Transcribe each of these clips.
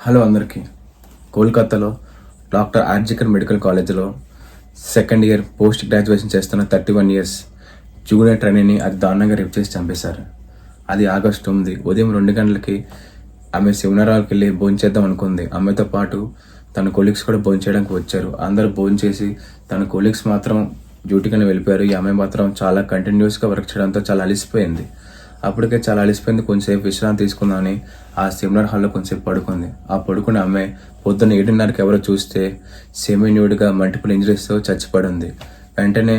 Hello అందరికీ. కోల్కతాలో doctor RG Kar medical కాలేజీలో సెకండ్ ఇయర్ పోస్ట్ గ్రాడ్యుయేషన్ చేస్తున్న 31 ఇయర్స్ జూనియర్ ట్రైనీని అది దారుణంగా రేప్ చేసి చంపేశారు. అది ఆగస్టు 9 ఉదయం 2 గంటలకి ఆమె సెమినార్కి వెళ్ళి భోంచేద్దాం అనుకుంది. ఆమెతో పాటు తన కొలీగ్స్ కూడా భోంచేయడానికి వచ్చారు. అందరూ భోంచేసి తన కొలీగ్స్ మాత్రం డ్యూటీకని వెళ్ళిపోయారు. ఈ ఆమె మాత్రం చాలా కంటిన్యూస్గా వర్క్ చేయడంతో చాలా అలిసిపోయింది. అప్పటికే చాలా అలిసిపోయింది. కొంచెంసేపు విశ్రాంతి తీసుకుందామని ఆ సెమినార్ హాల్లో కొంచెంసేపు పడుకుంది. ఆ పడుకున్న ఆమె పొద్దున్న 7:30కి ఎవరో చూస్తే సెమీ న్యూడ్గా మల్టిపుల్ ఇంజరీస్తో చచ్చిపడింది. వెంటనే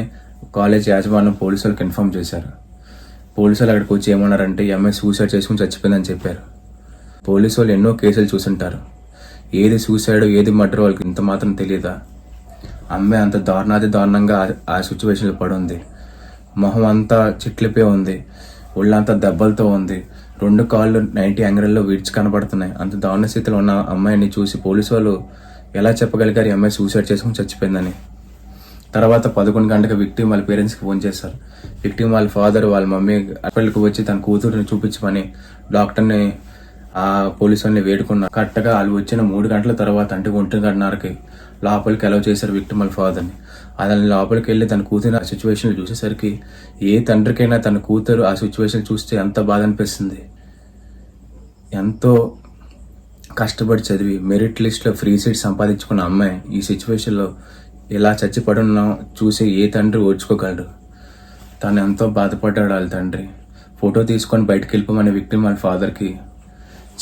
కాలేజ్ యాజమాన్యం పోలీసు వాళ్ళకి ఇన్ఫార్మ్ చేశారు. పోలీసు వాళ్ళు అక్కడికి వచ్చి ఏమన్నారంటే ఈ అమ్మాయి సూసైడ్ చేసుకుని చచ్చిపోయిందని చెప్పారు. పోలీసు వాళ్ళు ఎన్నో కేసులు చూసుంటారు. ఏది సూసైడ్ ఏది మర్డర్ వాళ్ళకి ఇంత మాత్రం తెలియదా? అమ్మాయి అంత దారుణంగా ఆ సిచ్యువేషన్లో పడుంది. మొహం అంతా చిట్లిపోయి ఉంది. ఒళ్ళంతా దెబ్బలతో ఉంది. 2 కాళ్ళు 90 యాంగిల్లో విడిచి కనబడుతున్నాయి. అంత దారుణ స్థితిలో ఉన్న అమ్మాయిని చూసి పోలీసు వాళ్ళు ఎలా చెప్పగలిగారు ఈ అమ్మాయి సూసైడ్ చేసుకుని చచ్చిపోయిందని? తర్వాత 11 గంటలకు విక్టిమ్ వాళ్ళ పేరెంట్స్కి ఫోన్ చేశారు. విక్టిమ్ వాళ్ళ ఫాదర్ వాళ్ళ మమ్మీ హాస్పిటల్కి వచ్చి తన కూతురుని చూపించమని డాక్టర్ని ఆ పోలీసు వాళ్ళని వేడుకున్నారు. కరెక్ట్గా వాళ్ళు వచ్చిన 3 గంటల తర్వాత అంటే 1:30కి లోపలికి అలౌ చేశారు విక్టిమ్ వాళ్ళ ఫాదర్ని. అతని లోపలికి వెళ్ళి తన కూతురు ఆ సిచ్యువేషన్ చూసేసరికి ఏ తండ్రికైనా తన కూతురు ఆ సిచ్యువేషన్ చూస్తే ఎంత బాధ అనిపిస్తుంది. ఎంతో కష్టపడి చదివి మెరిట్ లిస్ట్లో ఫ్రీ సీట్ సంపాదించుకున్న అమ్మాయి ఈ సిచ్యువేషన్లో ఇలా చచ్చిపడున్నా చూసి ఏ తండ్రి ఓడ్చుకోగలరు? తను ఎంతో బాధపడ్డాడు వాళ్ళ తండ్రి. ఫోటో తీసుకొని బయటకు వెళ్ళిపోమని విక్టిమ్ వాళ్ళ ఫాదర్కి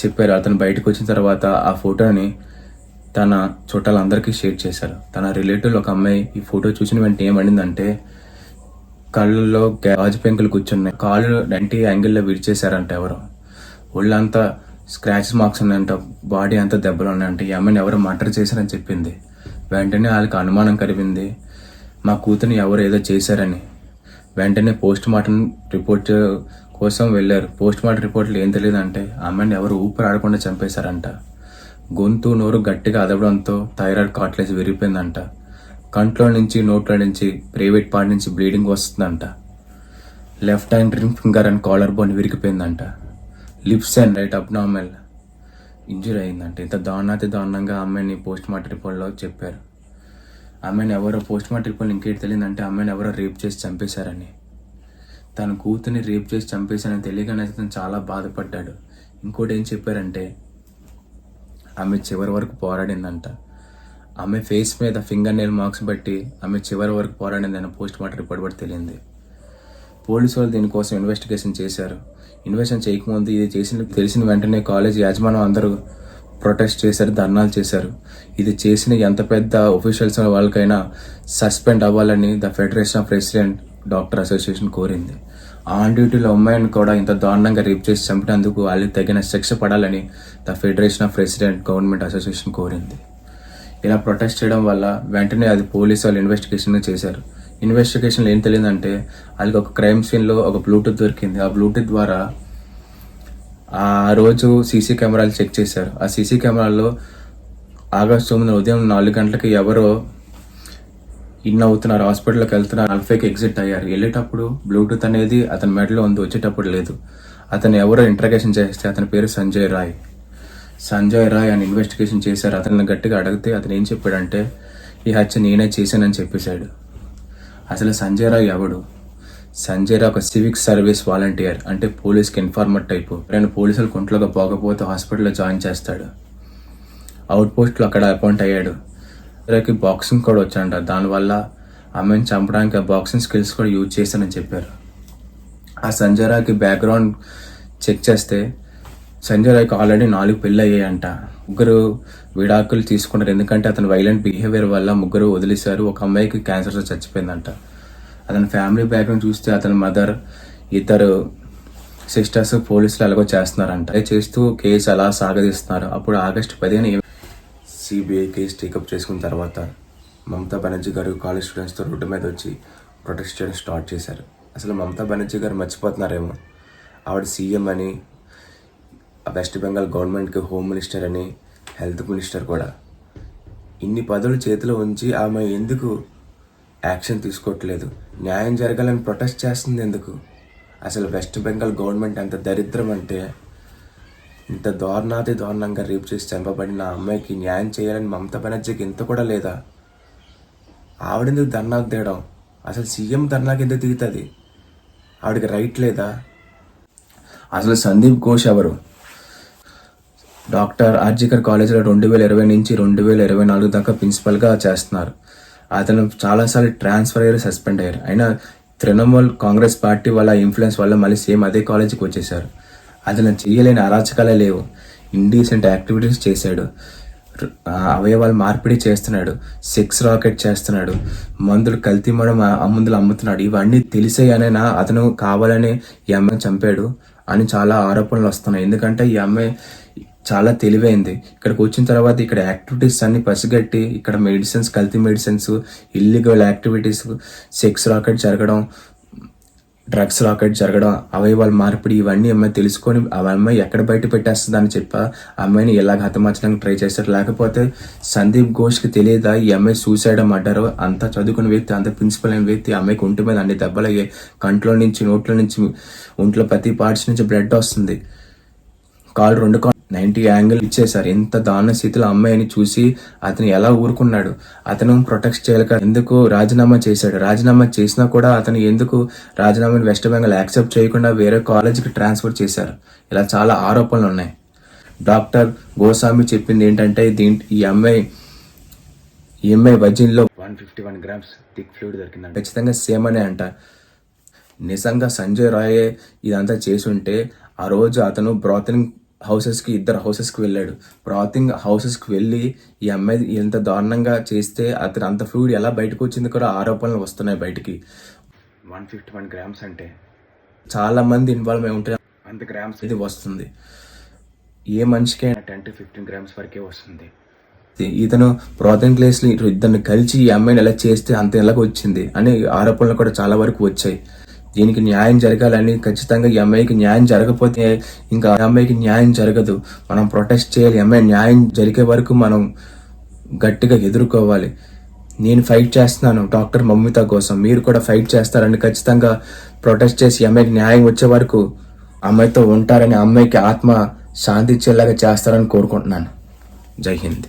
చెప్పారు. అతను బయటకు వచ్చిన తర్వాత ఆ ఫోటోని తన చుట్టాలందరికీ షేర్ చేశారు. తన రిలేటివ్ ఒక అమ్మాయి ఈ ఫోటో చూసిన వెంటనే ఏమడిందంటే కళ్ళల్లో గాజు పెంకులు కూర్చున్నాయి. కాళ్ళు 90 యాంగిల్లో విడిచేశారంట ఎవరో. ఒళ్ళంతా స్క్రాచ్ మార్క్స్ ఉన్నాయంట. బాడీ అంతా దెబ్బలు ఉన్నాయంట. ఈ అమ్మాయిని ఎవరో మర్డర్ చేశారని చెప్పింది. వెంటనే వాళ్ళకి అనుమానం కలిగింది మా కూతురిని ఎవరు ఏదో చేశారని. వెంటనే పోస్ట్ మార్టం రిపోర్ట్ కోసం వెళ్ళారు. పోస్ట్ మార్టం రిపోర్ట్లో ఏం తెలియదంటే ఆ అమ్మాయిని ఎవరు ఊపిరి ఆడకుండా చంపేశారంట. గొంతు నోరు గట్టిగా అదవడంతో థైరాయిడ్ కార్ట్లేజ్ విరిగిపోయిందంట. కంట్లో నుంచి నోట్లో నుంచి ప్రైవేట్ పార్ట్ నుంచి బ్లీడింగ్ వస్తుందంట. Left hand ring finger and collar bone విరిగిపోయిందంట. Lips and right abnormal injury అయిందంట. ఇంత దారుణంగా అమ్మాయిని పోస్ట్ మార్టం రిపోర్ట్లో చెప్పారు. అమ్మాయిని ఎవరో పోస్ట్ మార్టం రిపోర్ట్ ఇంకేటి తెలియదంటే అమ్మాయిని ఎవరో రేప్ చేసి చంపేశారని. తన కూతుర్ని రేప్ చేసి చంపేశారని తెలియగానే అతను చాలా బాధపడ్డాడు. ఇంకోటి ఏం చెప్పారంటే ఆమె చివరి వరకు పోరాడిందంట. ఆమె ఫేస్ మీద ఫింగర్ నెయిల్ మార్క్స్ బట్టి ఆమె చివరి వరకు పోరాడిందని పోస్ట్ మార్టం రిపోర్ట్ బట్టి తెలియంది. పోలీసు వాళ్ళు దీనికోసం ఇన్వెస్టిగేషన్ చేశారు. ఇన్వెస్టిగేషన్ చేయకముందు ఇది తెలిసిన వెంటనే కాలేజ్ యాజమాన్యం అందరూ ప్రొటెస్ట్ చేశారు, ధర్నాలు చేశారు. ఇది చేసిన ఎంత పెద్ద ఒఫీషియల్స్ వాళ్ళకైనా సస్పెండ్ అవ్వాలని the federation of resident doctor association కోరింది. ఆన్ డ్యూటీలో అమ్మాయిని కూడా ఇంత దారుణంగా రేప్ చేసి చంపినందుకు వాళ్ళకి తగిన శిక్ష పడాలని the federation of resident government association కోరింది. ఇలా ప్రొటెస్ట్ చేయడం వల్ల వెంటనే అది పోలీసు వాళ్ళు ఇన్వెస్టిగేషన్ చేశారు. ఇన్వెస్టిగేషన్లో ఏం తెలియదంటే వాళ్ళకి ఒక క్రైమ్ సీన్లో ఒక బ్లూటూత్ దొరికింది. ఆ బ్లూటూత్ ద్వారా ఆ రోజు సీసీ కెమెరాలు చెక్ చేశారు. ఆ సీసీ కెమెరాల్లో ఆగస్టు 9 ఉదయం 4 గంటలకి ఎవరో ఇన్ అవుతున్నారు, హాస్పిటల్కి వెళ్తున్నారు, 40కి ఎగ్జిట్ అయ్యారు. వెళ్ళేటప్పుడు బ్లూటూత్ అనేది అతని మెడలో ఉంది, వచ్చేటప్పుడు లేదు. అతను ఎవరో ఇంట్రాగేషన్ చేస్తే అతని పేరు సంజయ్ రాయ్ అని ఇన్వెస్టిగేషన్ చేశారు. అతన్ని గట్టిగా అడిగితే అతను ఏం చెప్పాడంటే ఈ హత్య నేనే చేశానని చెప్పేశాడు. అసలు సంజయ్ రాయ్ ఎవడు? సంజయ్ రాయ్ ఒక సివిక్ సర్వీస్ వాలంటీర్, అంటే పోలీస్కి ఇన్ఫార్మర్ టైపు. రెండు పోలీసులు కొంట్లోగా పోకపోతే హాస్పిటల్లో జాయిన్ చేస్తాడు. అవుట్ పోస్ట్లో అక్కడ అపాయింట్ అయ్యాడు. సంజయ్కి బాక్సింగ్ కూడా వచ్చాడంట. దానివల్ల అమ్మాయిని చంపడానికి ఆ బాక్సింగ్ స్కిల్స్ కూడా యూజ్ చేశానని చెప్పారు. ఆ సంజయ్ రాయ్కి బ్యాక్గ్రౌండ్ చెక్ చేస్తే సంజయ్ రాయ్కి ఆల్రెడీ 4 పెళ్ళి అయ్యాయంట. 3 విడాకులు తీసుకున్నారు. ఎందుకంటే అతని వైలెంట్ బిహేవియర్ వల్ల 3 వదిలేశారు. ఒక అమ్మాయికి క్యాన్సర్తో చచ్చిపోయిందంట. అతని ఫ్యామిలీ బ్యాక్గ్రౌండ్ చూస్తే అతని మదర్, 2 సిస్టర్స్ పోలీసులు అలాగో చేస్తున్నారంట. చేస్తూ కేసు అలా సాగదీస్తున్నారు. అప్పుడు ఆగస్టు 15 సిబిఐ కేసు టేకప్ చేసుకున్న తర్వాత మమతా బెనర్జీ గారు కాలేజ్ స్టూడెంట్స్తో రోడ్డు మీద వచ్చి ప్రొటెస్ట్ చేయడం స్టార్ట్ చేశారు. అసలు మమతా బెనర్జీ గారు మర్చిపోతున్నారేమో, ఆవిడ సీఎం అని, వెస్ట్ బెంగాల్ గవర్నమెంట్కి హోమ్ మినిస్టర్ అని, హెల్త్ మినిస్టర్ కూడా. ఇన్ని పదవులు చేతిలో ఉంచి ఆమె ఎందుకు యాక్షన్ తీసుకోవట్లేదు? న్యాయం జరగాలని ప్రొటెస్ట్ చేస్తుంది ఎందుకు? అసలు వెస్ట్ బెంగాల్ గవర్నమెంట్ ఎంత దరిద్రం అంటే ఇంత దారుణంగా రేపు చేసి చంపబడిన ఆ అమ్మాయికి న్యాయం చేయాలని మమతా బెనర్జీకి ఇంత కూడా లేదా? ఆవిడెందుకు ధర్నాకు దిగడం? అసలు సీఎం ధర్నాకి ఎందుకు దిగుతుంది? ఆవిడకి రైట్ లేదా? అసలు సందీప్ ఘోష్ ఎవరు? డాక్టర్ ఆర్జికర్ కాలేజీలో 2020 నుంచి 2024 దాకా ప్రిన్సిపల్గా చేస్తున్నారు. అతను చాలాసార్లు ట్రాన్స్ఫర్ అయ్యారు, సస్పెండ్ అయ్యారు. అయినా తృణమూల్ కాంగ్రెస్ పార్టీ వాళ్ళ ఇన్ఫ్లుయెన్స్ వల్ల మళ్ళీ సేమ్ అదే కాలేజీకి వచ్చేసారు. అతను చేయలేని అరాచకాలే లేవు. ఇండీసెంట్ యాక్టివిటీస్ చేశాడు, అవయవాలు మార్పిడి చేస్తున్నాడు, సెక్స్ రాకెట్ చేస్తున్నాడు, మందులు కల్తీ మందులు అమ్ముతున్నాడు. ఇవన్నీ తెలిసేయనైనా అతను కావాలని ఈ అమ్మాయిని చంపాడు అని చాలా ఆరోపణలు వస్తున్నాయి. ఎందుకంటే ఈ అమ్మాయి చాలా తెలివైంది. ఇక్కడికి వచ్చిన తర్వాత ఇక్కడ యాక్టివిటీస్ అన్ని పసిగట్టి ఇక్కడ మెడిసిన్స్, కల్తీ medicines, illegal activities, sex racket జరగడం, డ్రగ్స్ రాకెట్ జరగడం, అవయవాల మార్పిడి, ఇవన్నీ అమ్మాయి తెలుసుకొని ఆ అమ్మాయి ఎక్కడ బయట పెట్టేస్తుందని చెప్పి ఆ అమ్మాయిని ఎలాగ హతమార్చడానికి ట్రై చేస్తారు. లేకపోతే సందీప్ ఘోష్కి తెలియదా ఈ అమ్మాయి సూసైడ్ అడ్డారు? అంత చదువుకున్న వ్యక్తి, అంత ప్రిన్సిపల్ అయిన వ్యక్తి, అమ్మాయికి ఒంటి మీద అన్ని దెబ్బలు అయ్యాయి. కంట్లో నుంచి, నోట్లో నుంచి, ఒంట్లో ప్రతి పార్ట్స్ నుంచి బ్లడ్ వస్తుంది. కాలు 90 యాంగిల్ ఇచ్చేసారు. ఎంత దారుణ స్థితిలో అమ్మాయిని చూసి అతను ఎలా ఊరుకున్నాడు? అతను ప్రొటెక్ట్ చేయలేక ఎందుకు రాజీనామా చేశాడు? రాజీనామా చేసినా కూడా అతను ఎందుకు రాజీనామాని వెస్ట్ బెంగాల్ యాక్సెప్ట్ చేయకుండా వేరే కాలేజీకి ట్రాన్స్ఫర్ చేశారు? ఇలా చాలా ఆరోపణలు ఉన్నాయి. డాక్టర్ గోస్వామి చెప్పింది ఏంటంటే ఈ అమ్మాయి వజిన్లో 151 grams థిక్ ఫ్లూయిడ్ దొరికిందంట. ఖచ్చితంగా సేమ్ అనే అంట. నిజంగా సంజయ్ రాయే ఇదంతా చేసుంటే ఆ రోజు అతను బ్రాతింగ్ హౌసెస్కి, 2 హౌసెస్కి వెళ్ళాడు. బ్రాతింగ్ హౌసెస్కి వెళ్ళి ఈ అమ్మాయి ఎంత దారుణంగా చేస్తే అతను అంత ఫ్లూయిడ్ ఎలా బయటకు వచ్చింది కూడా ఆరోపణలు వస్తున్నాయి బయటికి. 151 grams అంటే చాలా మంది ఇన్వాల్వ్ అయి ఉంటే అంత గ్రామ్స్ ఇది వస్తుంది. ఏ మనిషికి 10 to 15 grams వరకే వస్తుంది. ఇతను బ్రాతింగ్ ప్లేస్లో ఇద్దరిని కలిసి ఈ అమ్మాయిని ఎలా చేస్తే అంత ఎలాగ వచ్చింది అని ఆరోపణలు కూడా చాలా వరకు వచ్చాయి. దీనికి న్యాయం జరగాలని, ఖచ్చితంగా ఈ అమ్మాయికి న్యాయం జరగకపోతే ఇంకా ఆ అమ్మాయికి న్యాయం జరగదు. మనం ప్రొటెస్ట్ చేయాలి. అమ్మాయి న్యాయం జరిగే వరకు మనం గట్టిగా ఎదుర్కోవాలి. నేను ఫైట్ చేస్తున్నాను డాక్టర్ మమిత కోసం, మీరు కూడా ఫైట్ చేస్తారని ఖచ్చితంగా ప్రొటెస్ట్ చేసి అమ్మాయికి న్యాయం వచ్చే వరకు అమ్మాయితో ఉంటారని, అమ్మాయికి ఆత్మ శాంతి ఇచ్చేలాగా చేస్తారని కోరుకుంటున్నాను. జై హింద్.